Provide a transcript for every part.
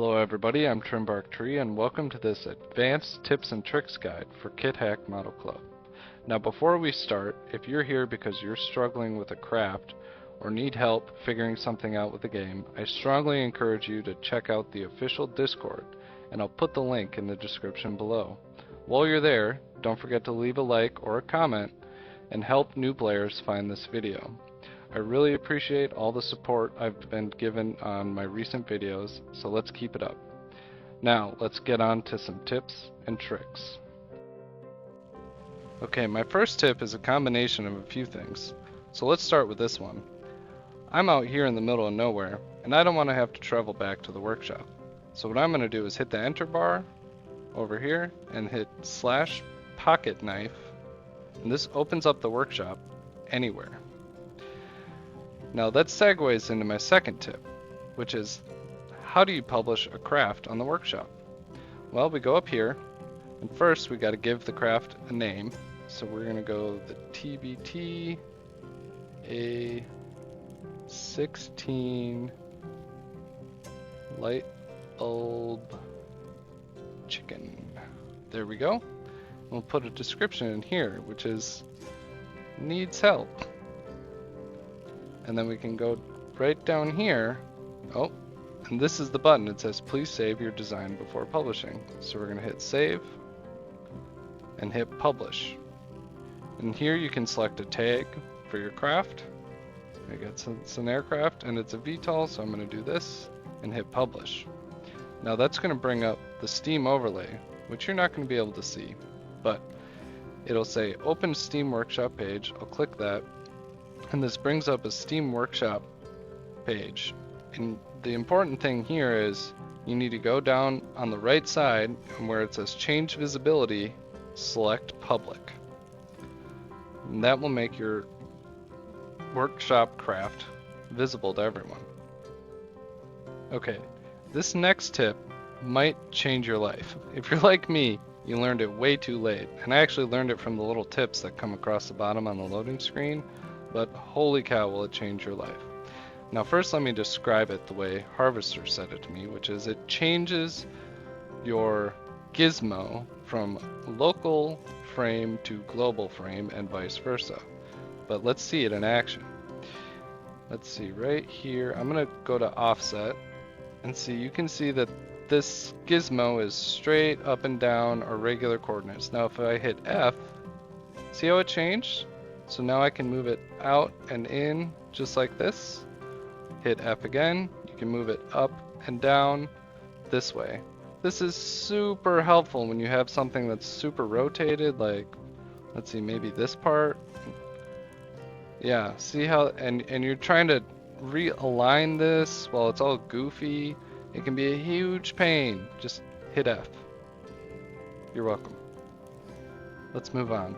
Hello everybody, I'm Trimbark and welcome to this advanced tips and tricks guide for KitHack Model Club. Now before we start, if you're here because you're struggling with a craft or need help figuring something out with the game, I strongly encourage you to check out the official Discord, and I'll put the link in the description below. While you're there, don't forget to leave a like or a comment and help new players find this video. I really appreciate all the support I've been given on my recent videos, so let's keep it up. Now, let's get on to some tips and tricks. Okay, my first tip is a combination of a few things, so let's start with this one. I'm out here in the middle of nowhere, and I don't want to have to travel back to the workshop. So what I'm going to do is hit the enter bar over here and hit / pocket knife, and this opens up the workshop anywhere. Now that segues into my second tip, which is how do you publish a craft on the workshop? Well, we go up here, and first we got to give the craft a name. So we're going to go the TBT A16 light bulb chicken. There we go. We'll put a description in here, which is needs help. And then we can go right down here. Oh, and this is the button. It says please save your design before publishing. So we're going to hit save and hit publish. And here you can select a tag for your craft. I guess it's an aircraft and it's a VTOL, so I'm going to do this and hit publish. Now that's going to bring up the Steam overlay, which you're not going to be able to see, but it'll say open Steam Workshop page. I'll click that. And this brings up a Steam Workshop page. And the important thing here is you need to go down on the right side and where it says change visibility, select public. And that will make your workshop craft visible to everyone. Okay, this next tip might change your life. If you're like me, you learned it way too late. And I actually learned it from the little tips that come across the bottom on the loading screen. But holy cow, will it change your life. Now first let me describe it the way Harvester said it to me, which is it changes your Gizmo from local frame to global frame and vice versa. But let's see it in action. Let's see right here, I'm going to go to offset and see, you can see that this Gizmo is straight up and down or regular coordinates. Now if I hit F, see how it changed? So now I can move it out and in just like this. Hit F again. You can move it up and down this way. This is super helpful when you have something that's super rotated, like, let's see, maybe this part. Yeah, see how, and you're trying to realign this while it's all goofy. It can be a huge pain. Just hit F. You're welcome. Let's move on.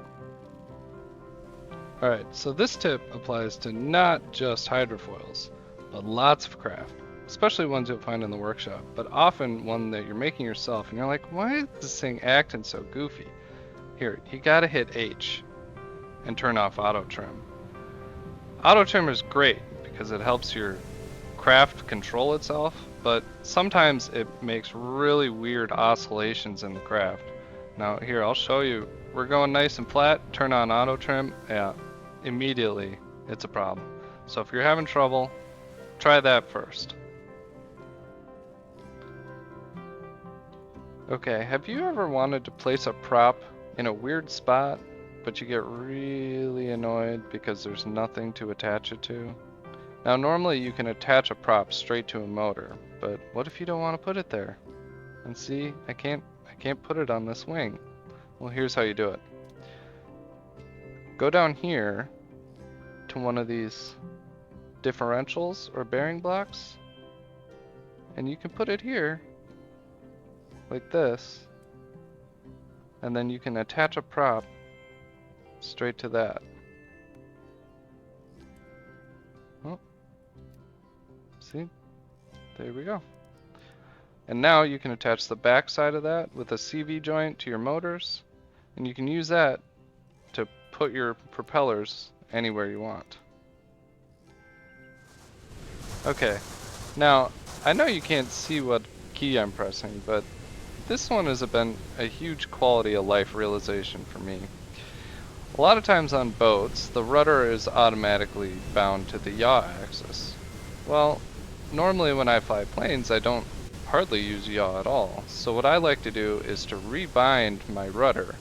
Alright, so this tip applies to not just hydrofoils, but lots of craft, especially ones you'll find in the workshop, but often one that you're making yourself and you're like, why is this thing acting so goofy? Here, you gotta hit H and turn off auto trim. Auto trim is great because it helps your craft control itself, but sometimes it makes really weird oscillations in the craft. Now here, I'll show you. We're going nice and flat, turn on auto trim, yeah. Immediately it's a problem. So if you're having trouble, try that first. Okay, have you ever wanted to place a prop in a weird spot, but you get really annoyed because there's nothing to attach it to? Now normally you can attach a prop straight to a motor, but what if you don't want to put it there? And see, I can't put it on this wing. Well, here's how you do it. Go down here to one of these differentials or bearing blocks, and you can put it here like this, and then you can attach a prop straight to that. Oh, see? There we go. And now you can attach the back side of that with a CV joint to your motors, and you can use that to put your propellers anywhere you want. Okay, now I know you can't see what key I'm pressing, but this one has been a huge quality of life realization for me. A lot of times on boats, the rudder is automatically bound to the yaw axis. Well, normally when I fly planes, I don't hardly use yaw at all. So what I like to do is to rebind my rudder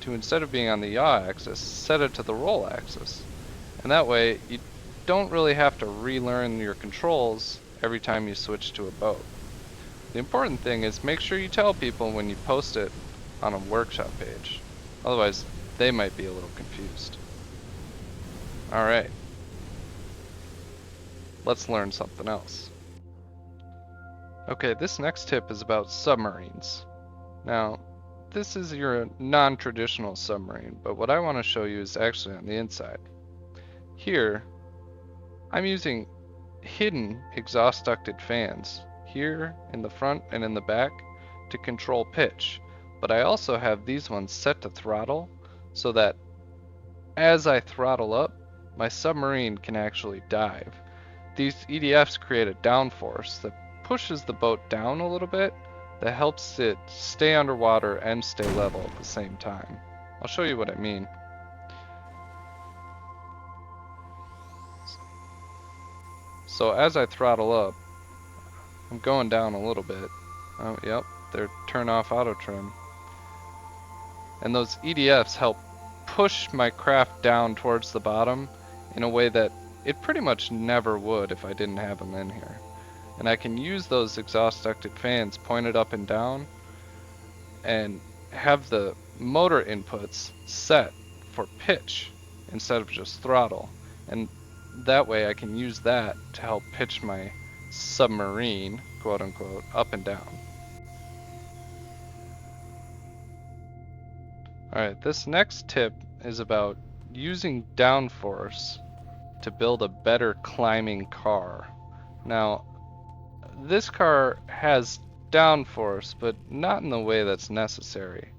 to, instead of being on the yaw axis, set it to the roll axis. And that way, you don't really have to relearn your controls every time you switch to a boat. The important thing is make sure you tell people when you post it on a workshop page. Otherwise, they might be a little confused. Alright. Let's learn something else. Okay, this next tip is about submarines. Now, this is your non-traditional submarine, but what I want to show you is actually on the inside. Here, I'm using hidden exhaust ducted fans here in the front and in the back to control pitch, but I also have these ones set to throttle so that as I throttle up, my submarine can actually dive. These EDFs create a downforce that pushes the boat down a little bit, that helps it stay underwater and stay level at the same time. I'll show you what I mean. So as I throttle up, I'm going down a little bit. Oh, yep, they're turn off auto trim. And those EDFs help push my craft down towards the bottom in a way that it pretty much never would if I didn't have them in here. And I can use those exhaust ducted fans pointed up and down and have the motor inputs set for pitch instead of just throttle. And that way I can use that to help pitch my submarine, quote unquote, up and down. Alright, this next tip is about using downforce to build a better climbing car. Now, this car has downforce, but not in the way that's necessary.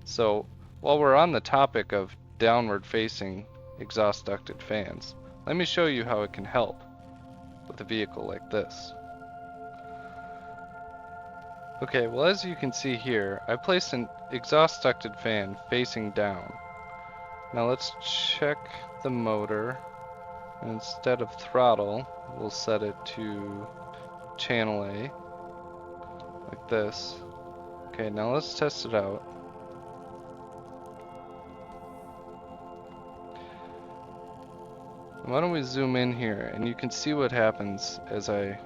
So, while we're on the topic of downward facing exhaust ducted fans, let me show you how it can help with a vehicle like this. Okay, well, as you can see here, I placed an exhaust ducted fan facing down. Now let's check the motor. And instead of throttle, we'll set it to channel A, like this. Okay, now let's test it out. Why don't we zoom in here, and you can see what happens as I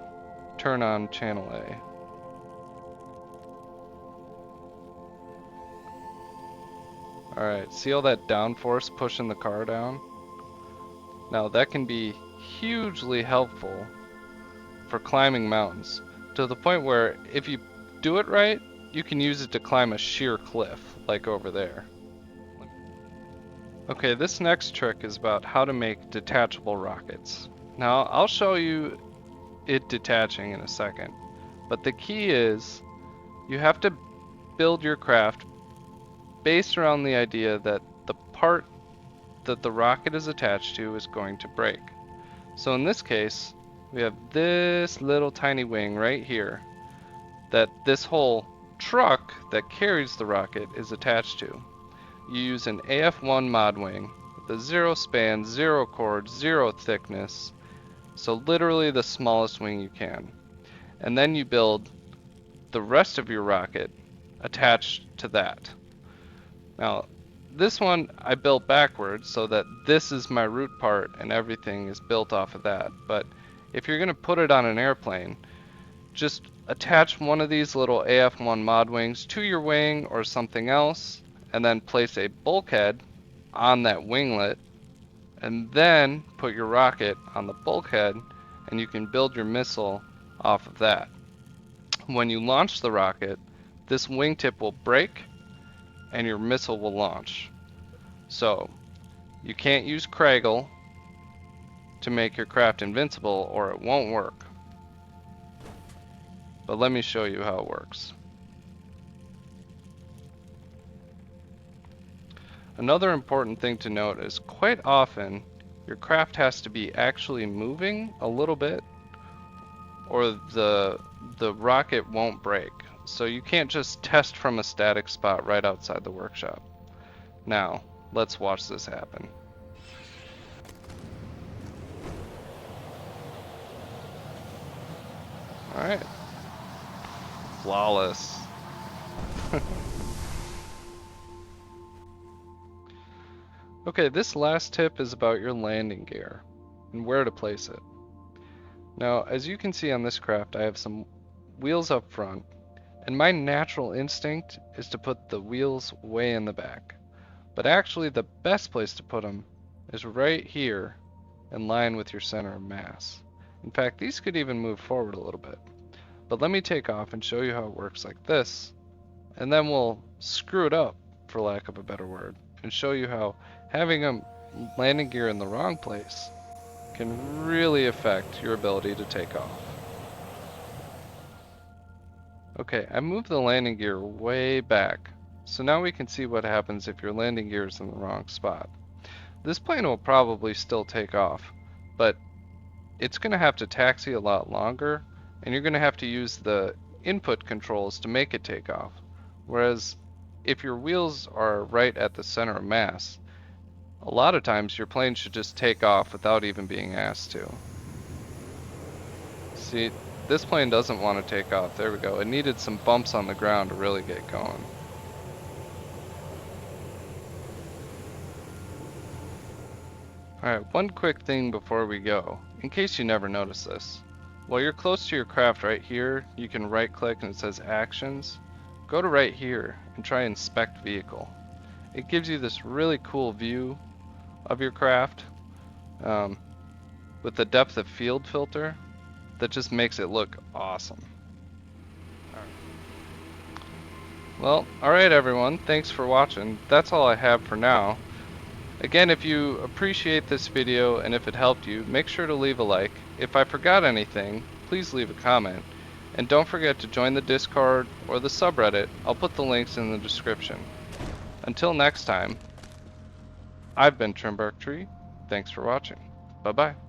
turn on channel A. Alright, see all that downforce pushing the car down? Now that can be hugely helpful for climbing mountains, to the point where if you do it right, you can use it to climb a sheer cliff, like over there. Okay, this next trick is about how to make detachable rockets. Now, I'll show you it detaching in a second, but the key is you have to build your craft based around the idea that the part that the rocket is attached to is going to break. So in this case, we have this little tiny wing right here that this whole truck that carries the rocket is attached to. You use an AF1 mod wing with a 0 span, 0 chord, 0 thickness, so literally the smallest wing you can. And then you build the rest of your rocket attached to that. Now, this one I built backwards so that this is my root part and everything is built off of that. But if you're going to put it on an airplane, just attach one of these little AF1 mod wings to your wing or something else, and then place a bulkhead on that winglet, and then put your rocket on the bulkhead, and you can build your missile off of that. When you launch the rocket, this wingtip will break and your missile will launch. So you can't use Craggle to make your craft invincible or it won't work. But let me show you how it works. Another important thing to note is quite often your craft has to be actually moving a little bit, or the rocket won't break. So you can't just test from a static spot right outside the workshop. Now, let's watch this happen. Alright. Flawless. Okay, this last tip is about your landing gear and where to place it. Now, as you can see on this craft, I have some wheels up front, and my natural instinct is to put the wheels way in the back. But actually, the best place to put them is right here in line with your center of mass. In fact, these could even move forward a little bit. But let me take off and show you how it works like this, and then we'll screw it up, for lack of a better word, and show you how having a landing gear in the wrong place can really affect your ability to take off. Okay, I moved the landing gear way back, so now we can see what happens if your landing gear is in the wrong spot. This plane will probably still take off, but it's going to have to taxi a lot longer, and you're going to have to use the input controls to make it take off. Whereas if your wheels are right at the center of mass, a lot of times your plane should just take off without even being asked to. See, this plane doesn't want to take off. There we go. It needed some bumps on the ground to really get going. Alright, one quick thing before we go, in case you never noticed this. While you're close to your craft right here, you can right click and it says Actions. Go to right here and try Inspect Vehicle. It gives you this really cool view of your craft with the depth of field filter that just makes it look awesome. Well, alright everyone, thanks for watching. That's all I have for now. Again, if you appreciate this video and if it helped you, make sure to leave a like. If I forgot anything, please leave a comment. And don't forget to join the Discord or the subreddit. I'll put the links in the description. Until next time, I've been Trimbark Tree. Thanks for watching. Bye-bye.